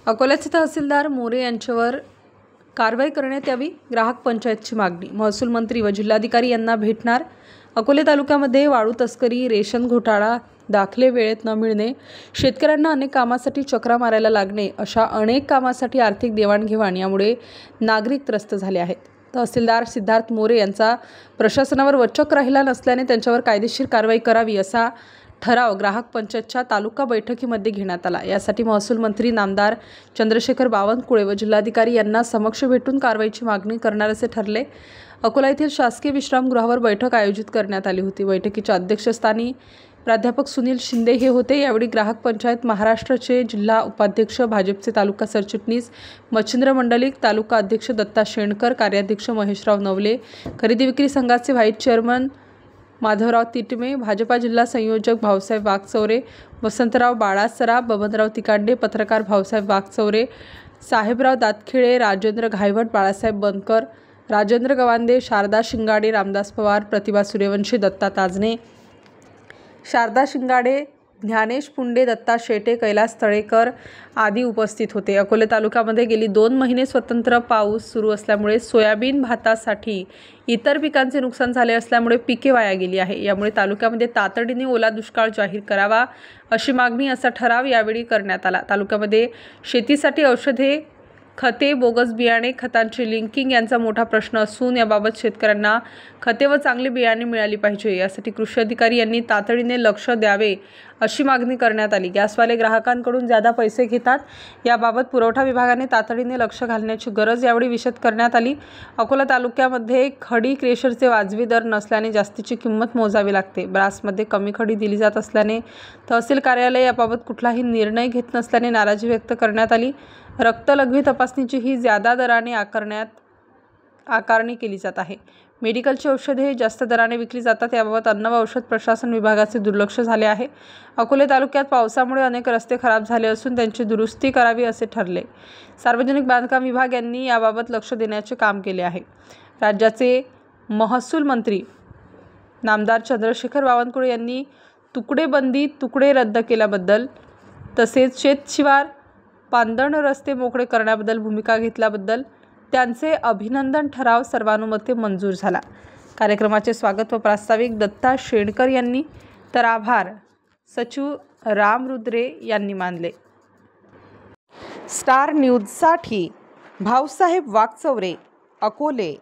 अकोल्याचे तहसीलदार मोरे यांच्यावर कारवाई करण्यात यावी, ग्राहक पंचायतची मागणी। महसूल मंत्री व जिल्हाधिकारी यांना भेटणार। अकोले तालुक्यामध्ये वाळू तस्करी, रेशन घोटाळा, दाखले वेळेत न मिळणे, शेतकऱ्यांना अनेक कामासाठी चक्रा मारायला लागणे, अशा अनेक कामासाठी आर्थिक देवाणघेवाण यामुळे नागरिक त्रस्त झाले आहेत। तहसीलदार सिद्धार्थ मोरे यांचा प्रशासनावर वचक राहिला नसल्याने त्यांच्यावर कायदेशीर कारवाई करावी असा ठराव ग्राहक पंचायतच्या तालुका बैठकीमध्ये घेण्यात आला। यासाठी महसूल मंत्री नामदार चंद्रशेखर बावनकुळे व जिल्हाधिकारी यांना समक्ष भेटून कारवाईची मागणी करणार असे ठरले। अकोला येथील शासकीय विश्रामगृहावर बैठक आयोजित करण्यात आली होती। बैठकीच्या अध्यक्षस्थानी प्राध्यापक सुनील शिंदे हे होते। यावेळी ग्राहक पंचायत महाराष्ट्राचे जिल्हा उपाध्यक्ष, भाजपचे तालुका सरचिटणीस मच्छिंद्र मंडलिक, तालुका अध्यक्ष दत्ता शेणकर, कार्याध्यक्ष महेशराव नवले, खरेदी विक्री संघाचे व्हाईस चेअरमन माधवराव तिटमे, भाजपा जिल्हा संयोजक भाऊसाहेब वाघचौरे, वसंतराव बाळासराफ, बबनराव तिकांडे, पत्रकार भाऊसाहेब वाघचौरे, साहेबराव दातखिळे, राजेंद्र घायवट, बाळासाहेब बनकर, राजेंद्र गवांदे, शारदा शिंगाडे, रामदास पवार, प्रतिभा सूर्यवंशी, दत्ता ताजने, शारदा शिंगाडे, ज्ञानेश पुंडे, दत्ता शेटे, कैलास तळेकर आदी उपस्थित होते। अकोले तालुक्यामध्ये गेली 2 महिने स्वतंत्र पाऊस सुरू असल्यामुळे सोयाबीन, भातासाठी इतर पिकांचे नुकसान झाले असल्यामुळे पिके वाया गेली आहे। यामुळे तालुक्यामध्ये तातडीने ओला दुष्काळ जाहीर करावा अशी मागणी असा ठराव यावेळी करण्यात आला। तालुक्यामध्ये शेतीसाठी औषधे, खते, बोगस बियाणे, खतांची लिंकिंग यांचा मोठा प्रश्न असून याबाबत शेतकऱ्यांना खते व चांगली बियाणे मिळाली पाहिजे। यासाठी कृषी अधिकारी यांनी तातडीने लक्ष द्यावे अशी मागणी करण्यात आली। गॅसवाले ग्राहकांकडून ज्यादा पैसे घेतात, याबाबत पुरवठा विभागाने तातडीने लक्ष घालण्याची गरज यावेळी विशद करण्यात आली। अकोला तालुक्यामध्ये खडी क्रेशरचे वाजवी दर नसल्याने जास्तीची किंमत मोजावी लागते। ब्रासमध्ये कमी खडी दिली जात असल्याने तहसील कार्यालय याबाबत कुठलाही निर्णय घेत नसल्याने नाराजी व्यक्त करण्यात आली। रक्तलघवी तपासणीची ही ज्यादा दराने आकारणी केली जात आहे। मेडिकलची औषधे जास्त दराने विकली जातात, याबाबत अन्न व औषध प्रशासन विभागाचे दुर्लक्ष झाले आहे। अकोले तालुक्यात पावसामुळे अनेक रस्ते खराब झाले असून त्यांची दुरुस्ती करावी असे ठरले। सार्वजनिक बांधकाम विभाग यांनी याबाबत लक्ष देण्याचे काम केले आहे। राज्याचे महसूल मंत्री नामदार चंद्रशेखर बावनकुळे यांनी तुकडेबंदी तुकडे रद्द केल्याबद्दल तसेच शेतशिवार पांदण रस्ते मोकळे करण्याबद्दल भूमिका घेतल्याबद्दल त्यांचे अभिनंदन। ठराव सर्वानुमते मंजूर झाला। कार्यक्रमाचे स्वागत व प्रास्ताविक दत्ता शेणकर यांनी तर आभार सचिव राम रुद्रे यांनी मानले। स्टार न्यूजसाठी भाऊसाहेब वाघचौरे, अकोले।